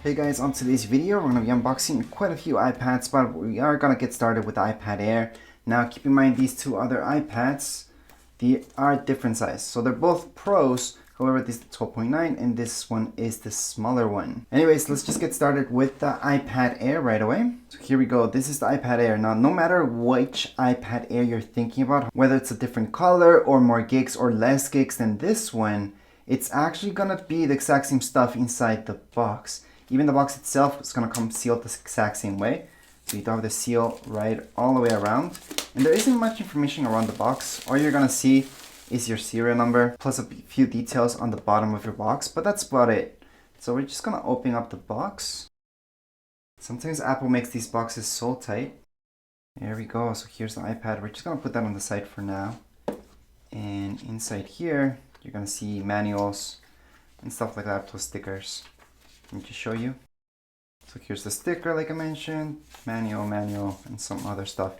Hey guys, on today's video we're going to be unboxing quite a few iPads, but we are going to get started with the iPad Air. Now keep in mind these two other iPads, they are different size. So they're both Pros, however this is the 12.9 and this one is the smaller one. Anyways, let's just get started with the iPad Air right away. So here we go, this is the iPad Air. Now no matter which iPad Air you're thinking about, whether it's a different color or more gigs or less gigs than this one, it's actually going to be the exact same stuff inside the box. Even the box itself is going to come sealed the exact same way. So you do have the seal right all the way around. And there isn't much information around the box. All you're going to see is your serial number plus a few details on the bottom of your box. But that's about it. So we're just going to open up the box. Sometimes Apple makes these boxes so tight. There we go. So here's the iPad. We're just going to put that on the side for now. And inside here, you're going to see manuals and stuff like that plus stickers. Let me just show you. So here's the sticker like I mentioned, manual, and some other stuff.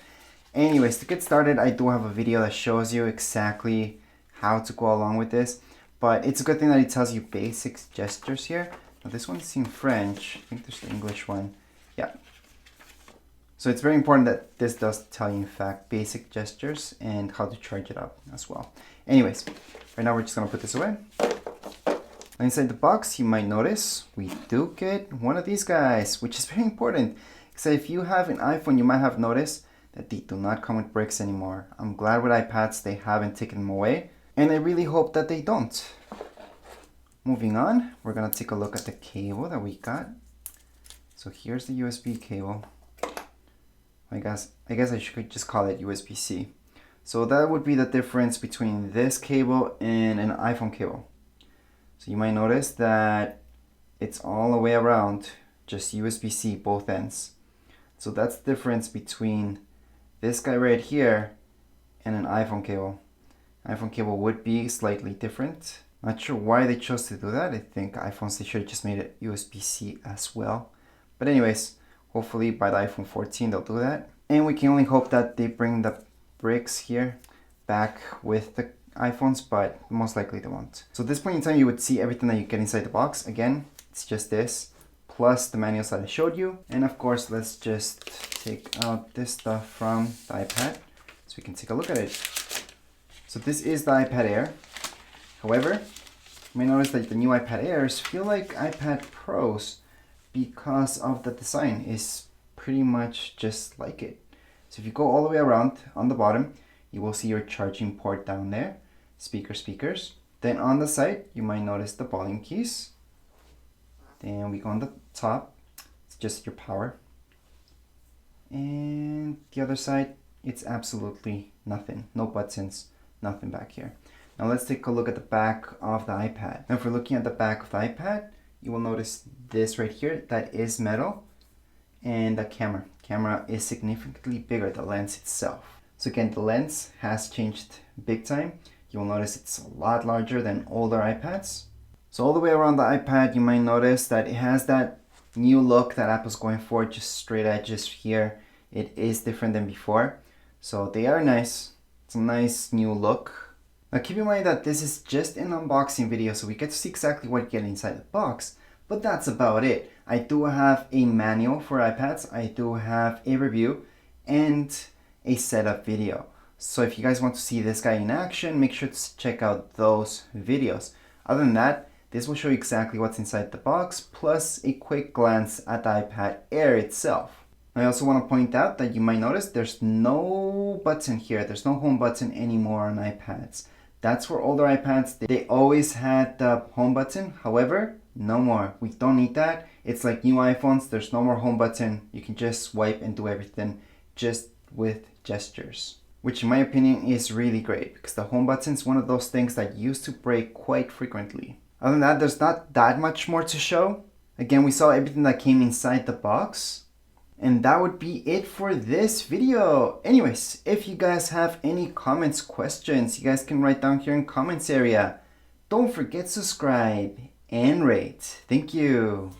Anyways, to get started, I do have a video that shows you exactly how to go along with this. But it's a good thing that it tells you basic gestures here. Now this one's in French. I think there's the English one. Yeah. So it's very important that this does tell you, in fact, basic gestures and how to charge it up as well. Anyways, right now we're just going to put this away. Inside the box, you might notice we do get one of these guys, which is very important. So if you have an iPhone, you might have noticed that they do not come with bricks anymore. I'm glad with iPads they haven't taken them away, and I really hope that they don't. Moving on, we're gonna take a look at the cable that we got. So here's the USB cable. I guess I should just call it USB-C. So that would be the difference between this cable and an iPhone cable. So you might notice that it's all the way around, just USB-C both ends. So that's the difference between this guy right here and an iPhone cable. iPhone cable would be slightly different. Not sure why they chose to do that. I think iPhones, they should have just made it USB-C as well. But anyways, hopefully by the iPhone 14 they'll do that. And we can only hope that they bring the bricks here back with the iPhones, but most likely they won't. So at this point in time, you would see everything that you get inside the box. Again, it's just this, plus the manuals that I showed you. And of course, let's just take out this stuff from the iPad so we can take a look at it. So this is the iPad Air. However, you may notice that the new iPad Airs feel like iPad Pros because of the design is pretty much just like it. So if you go all the way around on the bottom, you will see your charging port down there, speakers. Then on the side, you might notice the volume keys. Then we go on the top, it's just your power. And the other side, it's absolutely nothing, no buttons, nothing back here. Now let's take a look at the back of the iPad. Now if we're looking at the back of the iPad, you will notice this right here, that is metal. And the camera is significantly bigger, the lens itself. So again, the lens has changed big time. You'll notice it's a lot larger than older iPads. So all the way around the iPad, you might notice that it has that new look that Apple's going for, just straight edges here. It is different than before. So they are nice. It's a nice new look. Now keep in mind that this is just an unboxing video, so we get to see exactly what you get inside the box. But that's about it. I do have a manual for iPads. I do have a review and a setup video. So if you guys want to see this guy in action, make sure to check out those videos. Other than that, this will show you exactly what's inside the box, plus a quick glance at the iPad Air itself. I also want to point out that you might notice there's no button here. There's no home button anymore on iPads. That's for older iPads. They always had the home button. However, no more. We don't need that. It's like new iPhones. There's no more home button. You can just swipe and do everything just with gestures, which in my opinion is really great because the home button is one of those things that used to break quite frequently. Other than that, there's not that much more to show. Again, we saw everything that came inside the box, and that would be it for this video. Anyways, if you guys have any comments, questions, you guys can write down here in comments area. Don't forget to subscribe and rate. Thank you.